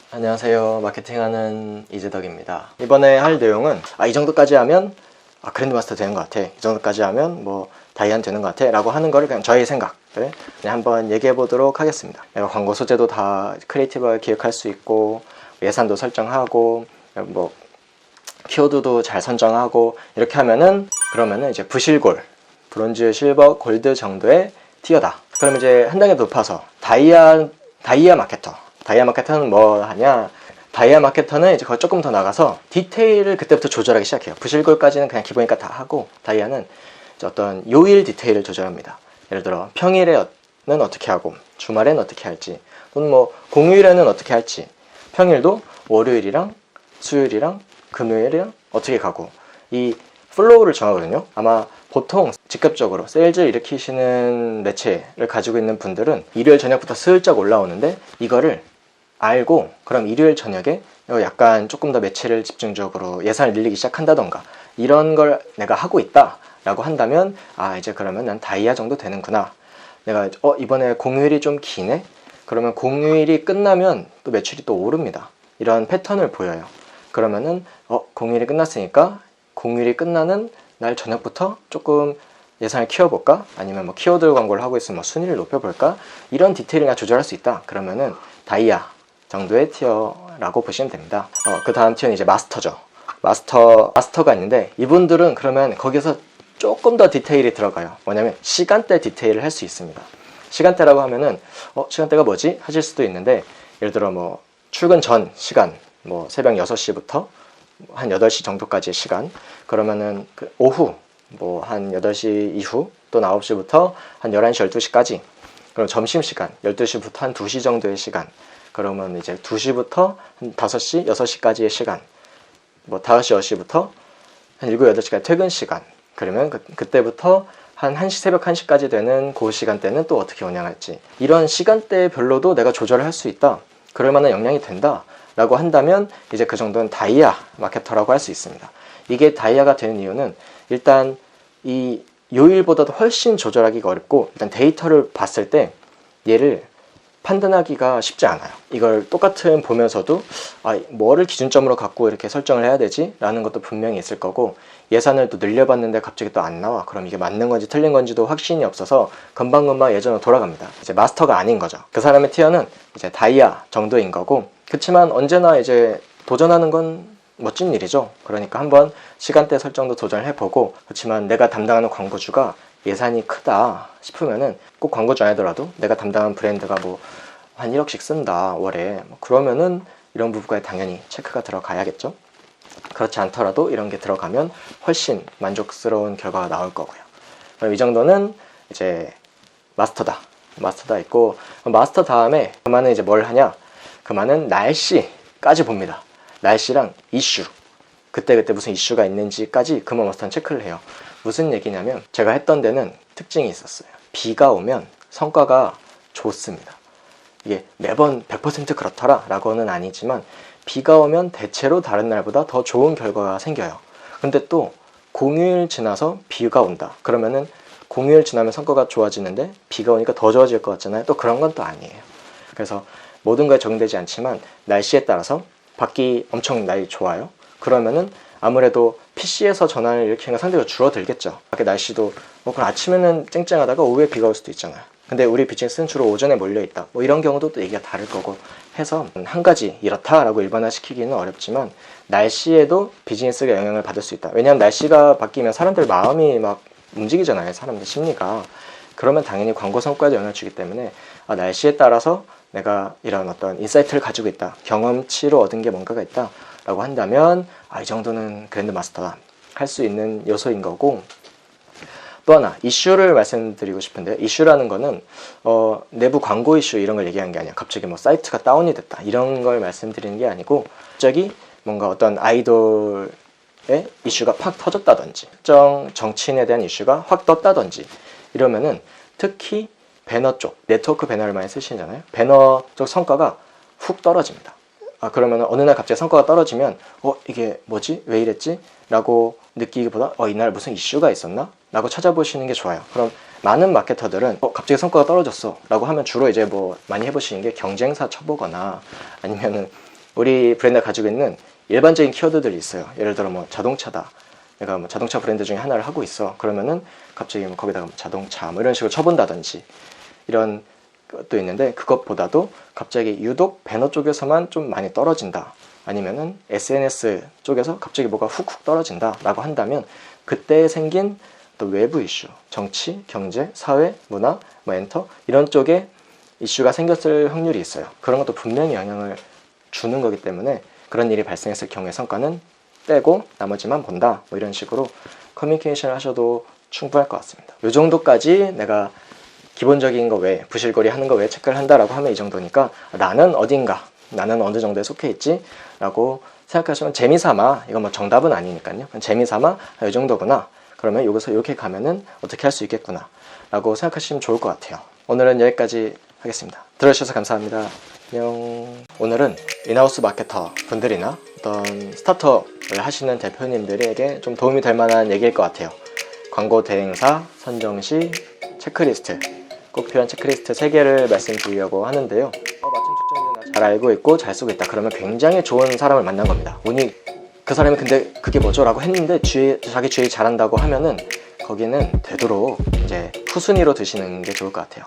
안녕하세요. 마케팅하는 이재덕입니다. 이번에 할 내용은 이 정도까지 하면 그랜드마스터 되는 것 같아, 이 정도까지 하면 뭐 다이안 되는 것 같아 라고 하는 거를 그냥 저의 생각을 그냥 한번 얘기해 보도록 하겠습니다. 내가 광고 소재도 다 크리에이티브하게 기획할 수 있고, 예산도 설정하고, 뭐 키워드도 잘 선정하고, 이렇게 하면은 그러면은 이제 부실골, 브론즈, 실버, 골드 정도의 티어다. 그럼 이제 한 단계 높아서 다이아 마케터. 다이아 마케터는 뭐 하냐? 다이아 마케터는 이제 거기 조금 더 나가서 디테일을 그때부터 조절하기 시작해요. 부실골까지는 그냥 기본이니까 다 하고, 다이아는 어떤 요일 디테일을 조절합니다. 예를 들어 평일에는 어떻게 하고, 주말에는 어떻게 할지, 또는 뭐 공휴일에는 어떻게 할지, 평일도 월요일이랑 수요일이랑 금요일이랑 어떻게 가고, 이 플로우를 정하거든요. 아마 보통 직접적으로 세일즈 일으키시는 매체를 가지고 있는 분들은 일요일 저녁부터 슬쩍 올라오는데, 이거를 알고 그럼 일요일 저녁에 약간 조금 더 매체를 집중적으로 예산을 늘리기 시작한다던가, 이런 걸 내가 하고 있다 라고 한다면 이제 그러면 난 다이아 정도 되는구나. 내가 이번에 공휴일이 좀 기네? 그러면 공휴일이 끝나면 또 매출이 또 오릅니다. 이런 패턴을 보여요. 그러면은 공휴일이 끝났으니까 공휴일이 끝나는 날 저녁부터 조금 예산을 키워볼까? 아니면 뭐 키워드 광고를 하고 있으면 뭐 순위를 높여볼까? 이런 디테일을 조절할 수 있다. 그러면은 다이아 정도의 티어라고 보시면 됩니다. 그 다음 티어는 이제 마스터죠. 마스터가 있는데, 이분들은 그러면 거기서 조금 더 디테일이 들어가요. 뭐냐면 시간대 디테일을 할 수 있습니다. 시간대라고 하면은 시간대가 뭐지? 하실 수도 있는데, 예를 들어 뭐 출근 전 시간, 뭐 새벽 6시부터 한 8시 정도까지의 시간, 그러면은 그 오후 뭐 한 8시 이후 또 9시부터 한 11시 12시까지, 그럼 점심시간 12시부터 한 2시 정도의 시간, 그러면 이제 2시부터 한 5시 6시까지의 시간, 뭐 5시 6시부터 한 7, 8시까지 퇴근 시간, 그러면 그때부터 한 1시, 새벽 1시까지 되는 그 시간대는 또 어떻게 운영할지, 이런 시간대별로도 내가 조절을 할 수 있다, 그럴 만한 역량이 된다 라고 한다면 이제 그 정도는 다이아 마케터라고 할 수 있습니다. 이게 다이아가 되는 이유는, 일단 이 요일보다도 훨씬 조절하기가 어렵고, 일단 데이터를 봤을 때 얘를 판단하기가 쉽지 않아요. 이걸 똑같은 보면서도 뭐를 기준점으로 갖고 이렇게 설정을 해야 되지? 라는 것도 분명히 있을 거고, 예산을 또 늘려봤는데 갑자기 또 안 나와. 그럼 이게 맞는 건지 틀린 건지도 확신이 없어서 금방금방 예전으로 돌아갑니다. 이제 마스터가 아닌 거죠. 그 사람의 티어는 이제 다이아 정도인 거고, 그렇지만 언제나 이제 도전하는 건 멋진 일이죠. 그러니까 한번 시간대 설정도 도전해보고, 그렇지만 내가 담당하는 광고주가 예산이 크다 싶으면은 꼭 광고주 아니더라도 내가 담당한 브랜드가 뭐 한 1억씩 쓴다 월에, 그러면은 이런 부분까지 당연히 체크가 들어가야겠죠. 그렇지 않더라도 이런 게 들어가면 훨씬 만족스러운 결과가 나올 거고요. 그럼 이 정도는 이제 마스터다 있고, 마스터 다음에 그만은 이제 뭘 하냐? 그만은 날씨까지 봅니다. 날씨랑 이슈, 그때 무슨 이슈가 있는지까지 그만 마스터는 체크를 해요. 무슨 얘기냐면, 제가 했던 데는 특징이 있었어요. 비가 오면 성과가 좋습니다. 이게 매번 100% 그렇더라 라고는 아니지만, 비가 오면 대체로 다른 날보다 더 좋은 결과가 생겨요. 근데 또 공휴일 지나서 비가 온다 그러면은 공휴일 지나면 성과가 좋아지는데 비가 오니까 더 좋아질 것 같잖아요. 또 그런 건 또 아니에요. 그래서 모든 거에 적용되지 않지만, 날씨에 따라서 밖이 엄청 날이 좋아요. 그러면은 아무래도 PC에서 전환을 일으키는 게 상대적으로 줄어들겠죠. 밖에 날씨도 그럼 아침에는 쨍쨍하다가 오후에 비가 올 수도 있잖아요. 근데 우리 비즈니스는 주로 오전에 몰려있다, 이런 경우도 또 얘기가 다를 거고 해서, 한 가지 이렇다라고 일반화시키기는 어렵지만 날씨에도 비즈니스가 영향을 받을 수 있다. 왜냐하면 날씨가 바뀌면 사람들 마음이 막 움직이잖아요. 사람들 심리가. 그러면 당연히 광고 성과에도 영향을 주기 때문에 날씨에 따라서 내가 이런 어떤 인사이트를 가지고 있다, 경험치로 얻은 게 뭔가가 있다 라고 한다면 이 정도는 그랜드 마스터다 할 수 있는 요소인 거고, 또 하나 이슈를 말씀드리고 싶은데, 이슈라는 거는 내부 광고 이슈 이런 걸 얘기하는 게 아니야. 갑자기 뭐 사이트가 다운이 됐다 이런 걸 말씀드리는 게 아니고, 갑자기 뭔가 어떤 아이돌의 이슈가 팍 터졌다든지, 특정 정치인에 대한 이슈가 확 떴다든지, 이러면은 특히 배너 쪽, 네트워크 배너를 많이 쓰시잖아요. 배너 쪽 성과가 훅 떨어집니다. 그러면 어느 날 갑자기 성과가 떨어지면 이게 뭐지? 왜 이랬지? 라고 느끼기보다 이날 무슨 이슈가 있었나? 라고 찾아보시는 게 좋아요. 그럼 많은 마케터들은 갑자기 성과가 떨어졌어 라고 하면 주로 이제 뭐 많이 해보시는 게 경쟁사 쳐보거나, 아니면은 우리 브랜드가 가지고 있는 일반적인 키워드들이 있어요. 예를 들어 뭐 자동차다. 내가 뭐 자동차 브랜드 중에 하나를 하고 있어. 그러면은 갑자기 뭐 거기다가 뭐 자동차 뭐 이런 식으로 쳐본다든지 이런 것도 있는데, 그것보다도 갑자기 유독 배너 쪽에서만 좀 많이 떨어진다, 아니면은 SNS 쪽에서 갑자기 뭐가 훅훅 떨어진다 라고 한다면, 그때 생긴 또 외부 이슈, 정치, 경제, 사회, 문화, 뭐 엔터 이런 쪽에 이슈가 생겼을 확률이 있어요. 그런 것도 분명히 영향을 주는 거기 때문에 그런 일이 발생했을 경우에 성과는 떼고 나머지만 본다, 뭐 이런 식으로 커뮤니케이션을 하셔도 충분할 것 같습니다. 이 정도까지 내가 기본적인 거 외에, 부실거리 하는 거 외에 체크를 한다라고 하면 이 정도니까 나는 어딘가, 나는 어느 정도에 속해 있지 라고 생각하시면 재미삼아, 이건 뭐 정답은 아니니까요, 재미삼아 이 정도구나, 그러면 여기서 이렇게 가면은 어떻게 할 수 있겠구나 라고 생각하시면 좋을 것 같아요. 오늘은 여기까지 하겠습니다. 들어주셔서 감사합니다. 안녕. 오늘은 인하우스 마케터 분들이나 어떤 스타트업을 하시는 대표님들에게 좀 도움이 될 만한 얘기일 것 같아요. 광고 대행사 선정 시 체크리스트, 꼭 필요한 체크리스트 3개를 말씀드리려고 하는데요. 맞춤 측정이나 잘 알고 있고 잘 쓰고 있다, 그러면 굉장히 좋은 사람을 만난 겁니다. 운이, 그 사람이 근데 그게 뭐죠? 라고 했는데 자기 주의 잘한다고 하면은 거기는 되도록 이제 후순위로 드시는 게 좋을 것 같아요.